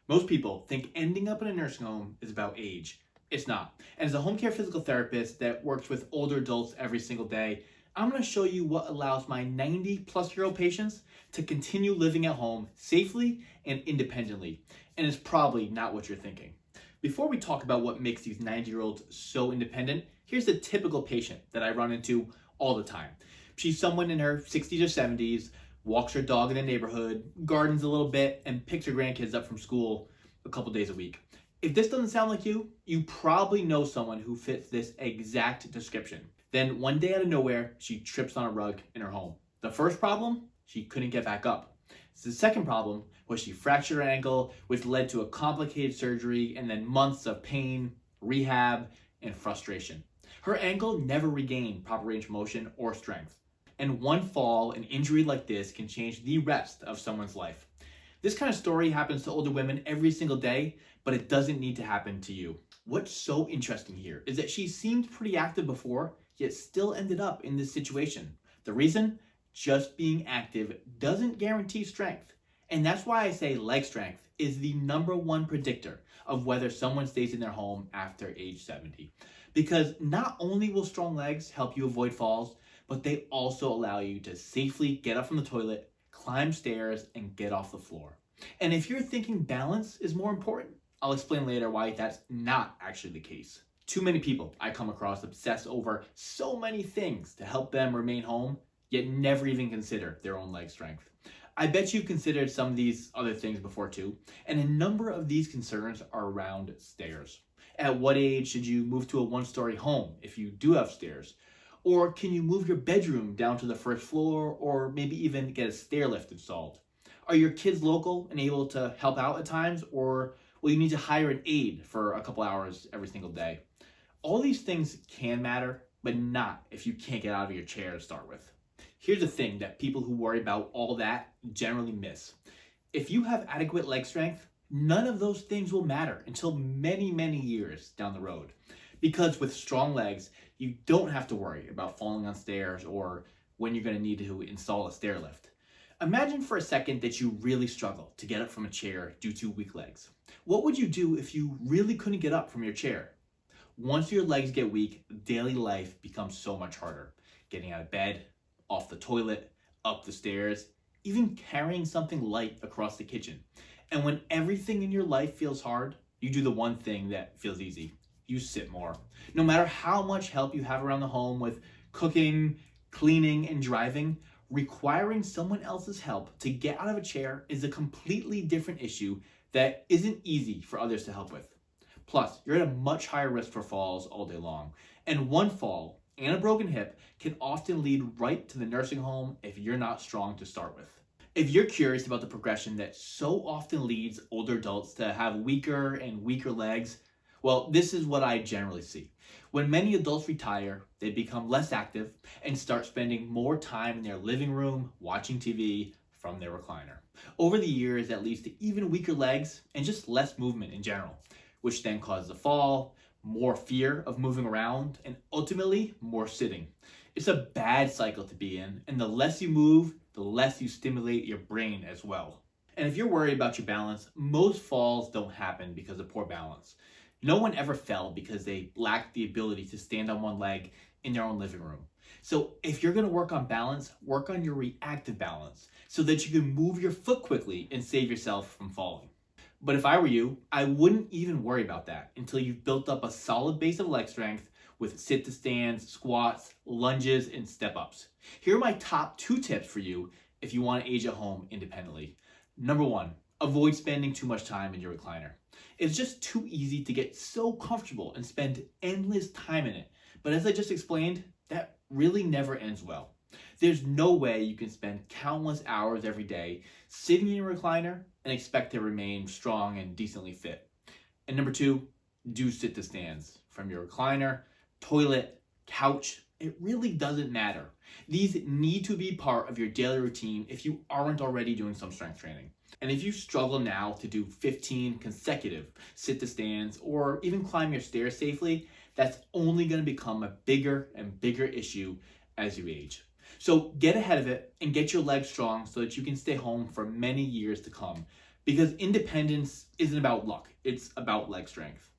Most people think ending up in a nursing home is about age. It's not. And as a home care physical therapist that works with older adults every single day, I'm going to show you what allows my 90-plus-year-old patients to continue living at home safely and independently. And it's probably not what you're thinking. Before we talk about what makes these 90-year-olds so independent, here's the typical patient that I run into all the time. She's someone in her 60s or 70s, walks her dog in the neighborhood, gardens a little bit, and picks her grandkids up from school a couple days a week. If this doesn't sound like you, you probably know someone who fits this exact description. Then one day out of nowhere, she trips on a rug in her home. The first problem, she couldn't get back up. The second problem was she fractured her ankle, which led to a complicated surgery and then months of pain, rehab, and frustration. Her ankle never regained proper range of motion or strength. And one fall, an injury like this can change the rest of someone's life. This kind of story happens to older women every single day, but it doesn't need to happen to you. What's so interesting here is that she seemed pretty active before, yet still ended up in this situation. The reason? Just being active doesn't guarantee strength. And that's why I say leg strength is the #1 predictor of whether someone stays in their home after age 70. Because not only will strong legs help you avoid falls, but they also allow you to safely get up from the toilet, climb stairs, and get off the floor. And if you're thinking balance is more important, I'll explain later why that's not actually the case. Too many people I come across obsess over so many things to help them remain home, yet never even consider their own leg strength. I bet you've considered some of these other things before too, and a number of these concerns are around stairs. At what age should you move to a one-story home if you do have stairs? Or can you move your bedroom down to the first floor, or maybe even get a stair lift installed? Are your kids local and able to help out at times, or will you need to hire an aide for a couple hours every single day? All these things can matter, but not if you can't get out of your chair to start with. Here's the thing that people who worry about all that generally miss. If you have adequate leg strength, none of those things will matter until many, many years down the road. Because with strong legs, you don't have to worry about falling on stairs or when you're going to need to install a stair lift. Imagine for a second that you really struggle to get up from a chair due to weak legs. What would you do if you really couldn't get up from your chair? Once your legs get weak, daily life becomes so much harder. Getting out of bed, off the toilet, up the stairs, even carrying something light across the kitchen. And when everything in your life feels hard, you do the one thing that feels easy. You sit more. No matter how much help you have around the home with cooking, cleaning, and driving, requiring someone else's help to get out of a chair is a completely different issue that isn't easy for others to help with. Plus, you're at a much higher risk for falls all day long. And one fall and a broken hip can often lead right to the nursing home if you're not strong to start with. If you're curious about the progression that so often leads older adults to have weaker and weaker legs, well, this is what I generally see. When many adults retire, they become less active and start spending more time in their living room watching TV from their recliner. Over the years, that leads to even weaker legs and just less movement in general, which then causes a fall, more fear of moving around, and ultimately more sitting. It's a bad cycle to be in, and the less you move, the less you stimulate your brain as well. And if you're worried about your balance, most falls don't happen because of poor balance. No one ever fell because they lacked the ability to stand on one leg in their own living room. So if you're going to work on balance, work on your reactive balance so that you can move your foot quickly and save yourself from falling. But if I were you, I wouldn't even worry about that until you've built up a solid base of leg strength with sit to stands, squats, lunges, and step ups. Here are my top 2 tips for you if you want to age at home independently. #1, avoid spending too much time in your recliner. It's just too easy to get so comfortable and spend endless time in it. But as I just explained, that really never ends well. There's no way you can spend countless hours every day sitting in your recliner and expect to remain strong and decently fit. And #2, do sit to stands. From your recliner, toilet, couch, it really doesn't matter. These need to be part of your daily routine if you aren't already doing some strength training. And if you struggle now to do 15 consecutive sit to stands or even climb your stairs safely, that's only going to become a bigger and bigger issue as you age. So get ahead of it and get your legs strong so that you can stay home for many years to come. because independence isn't about luck, it's about leg strength.